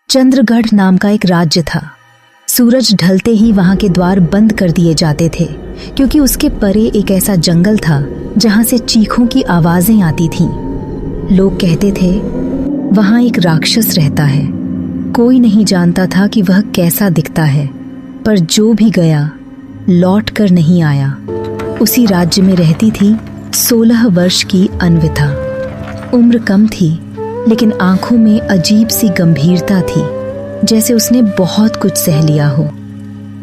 चंद्रगढ़ नाम का एक राज्य था। सूरज ढलते ही वहां के द्वार बंद कर दिए जाते थे, क्योंकि उसके परे एक ऐसा जंगल था जहां से चीखों की आवाजें आती थीं। लोग कहते थे वहां एक राक्षस रहता है। कोई नहीं जानता था कि वह कैसा दिखता है, पर जो भी गया लौट कर नहीं आया। उसी राज्य में रहती थी 16 वर्ष की अन्विता। उम्र कम थी, लेकिन आंखों में अजीब सी गंभीरता थी, जैसे उसने बहुत कुछ सह लिया हो।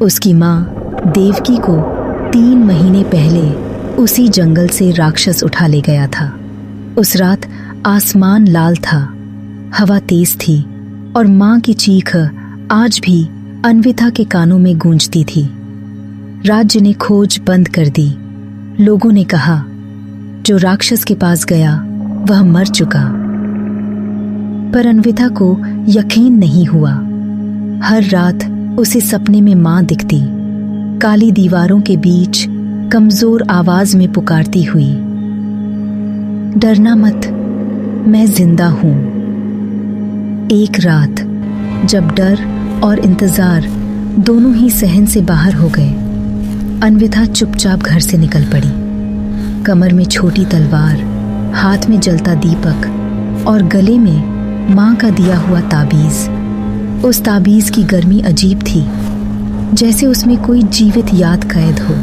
उसकी माँ देवकी को 3 महीने पहले उसी जंगल से राक्षस उठा ले गया था। उस रात आसमान लाल था, हवा तेज थी और माँ की चीख आज भी अन्विता के कानों में गूंजती थी। राज्य ने खोज बंद कर दी। लोगों ने कहा जो राक्षस के पास गया वह मर चुका, पर अन्विता को यकीन नहीं हुआ। हर रात उसे सपने में माँ दिखती, काली दीवारों के बीच कमजोर आवाज में पुकारती हुई, डरना मत, मैं जिंदा हूं। एक रात जब डर और इंतजार दोनों ही सहन से बाहर हो गए, अन्विता चुपचाप घर से निकल पड़ी। कमर में छोटी तलवार, हाथ में जलता दीपक और गले में माँ का दिया हुआ ताबीज। उस ताबीज की गर्मी अजीब थी, जैसे उसमें कोई जीवित याद कैद हो।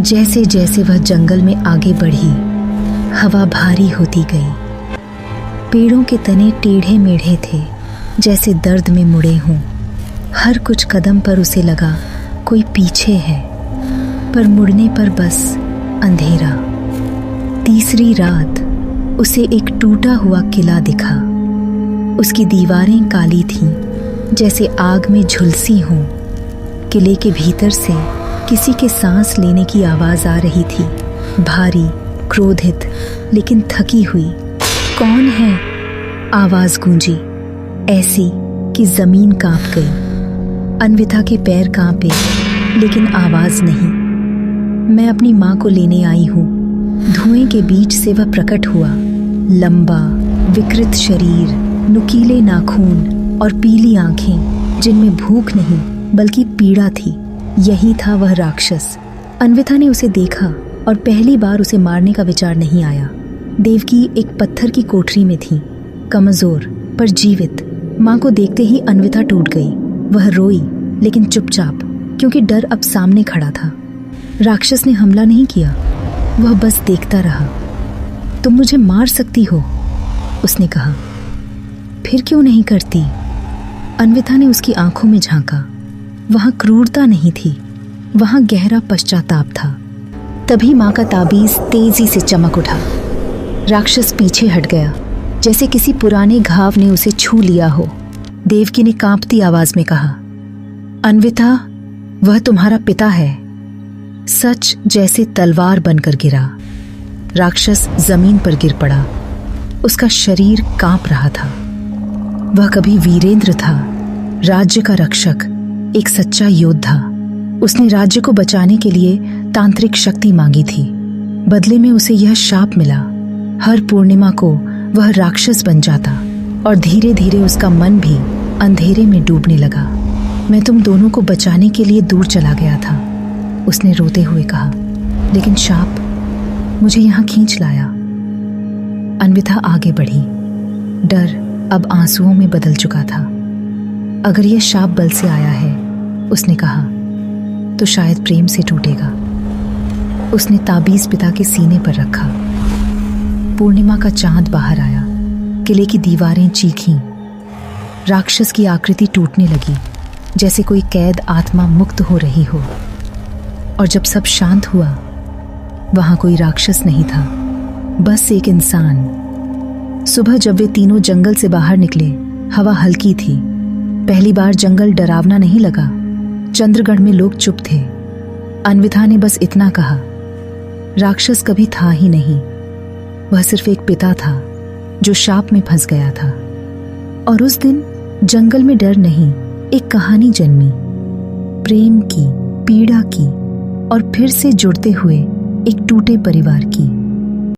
जैसे जैसे वह जंगल में आगे बढ़ी, हवा भारी होती गई। पेड़ों के तने टेढ़े मेढ़े थे, जैसे दर्द में मुड़े हों। हर कुछ कदम पर उसे लगा कोई पीछे है, पर मुड़ने पर बस अंधेरा। तीसरी रात उसे एक टूटा हुआ किला दिखा। उसकी दीवारें काली थीं, जैसे आग में झुलसी हों। किले के भीतर से किसी के सांस लेने की आवाज आ रही थी, भारी, क्रोधित, लेकिन थकी हुई। कौन है? आवाज गूंजी, ऐसी कि जमीन कांप गई। अन्विता के पैर कांपे, लेकिन आवाज नहीं। मैं अपनी माँ को लेने आई हूँ। धुएं के बीच से वह प्रकट हुआ, लंबा, विकृत शरीर, नुकीले नाखून और पीली आंखें जिनमें भूख नहीं बल्कि पीड़ा थी। यही था वह राक्षस। अन्विता ने उसे देखा और पहली बार उसे मारने का विचार नहीं आया। देवकी एक पत्थर की कोठरी में थी, कमजोर पर जीवित। माँ को देखते ही अन्विता टूट गई। वह रोई, लेकिन चुपचाप, क्योंकि डर अब सामने खड़ा था। राक्षस ने हमला नहीं किया, वह बस देखता रहा। तुम मुझे मार सकती हो, उसने कहा। फिर क्यों नहीं करती? अन्विता ने उसकी आंखों में झांका। वहां क्रूरता नहीं थी, वहां गहरा पश्चाताप था। तभी माँ का ताबीज तेजी से चमक उठा। राक्षस पीछे हट गया, जैसे किसी पुराने घाव ने उसे छू लिया हो। देवकी ने कांपती आवाज में कहा, अन्विता, वह तुम्हारा पिता है। सच जैसे तलवार बनकर गिरा। राक्षस जमीन पर गिर पड़ा। उसका शरीर कांप रहा था। वह कभी वीरेंद्र था, राज्य का रक्षक, एक सच्चा योद्धा। उसने राज्य को बचाने के लिए तांत्रिक शक्ति मांगी थी। बदले में उसे यह शाप मिला। हर पूर्णिमा को वह राक्षस बन जाता और धीरे धीरे उसका मन भी अंधेरे में डूबने लगा। मैं तुम दोनों को बचाने के लिए दूर चला गया था, उसने रोते हुए कहा, लेकिन शाप मुझे यहाँ खींच लाया। अन्विता आगे बढ़ी। डर अब आंसुओं में बदल चुका था। अगर यह शाप बल से आया है, उसने कहा, तो शायद प्रेम से टूटेगा। उसने ताबीज पिता के सीने पर रखा। पूर्णिमा का चांद बाहर आया। किले की दीवारें चीखीं। राक्षस की आकृति टूटने लगी, जैसे कोई कैद आत्मा मुक्त हो रही हो। और जब सब शांत हुआ, वहां कोई राक्षस नहीं था, बस एक इंसान। सुबह जब वे तीनों जंगल से बाहर निकले, हवा हल्की थी। पहली बार जंगल डरावना नहीं लगा। चंद्रगढ़ में लोग चुप थे। अन्विता ने बस इतना कहा, राक्षस कभी था ही नहीं, वह सिर्फ एक पिता था जो शाप में फंस गया था। और उस दिन जंगल में डर नहीं, एक कहानी जन्मी, प्रेम की, पीड़ा की और फिर से जुड़ते हुए एक टूटे परिवार की।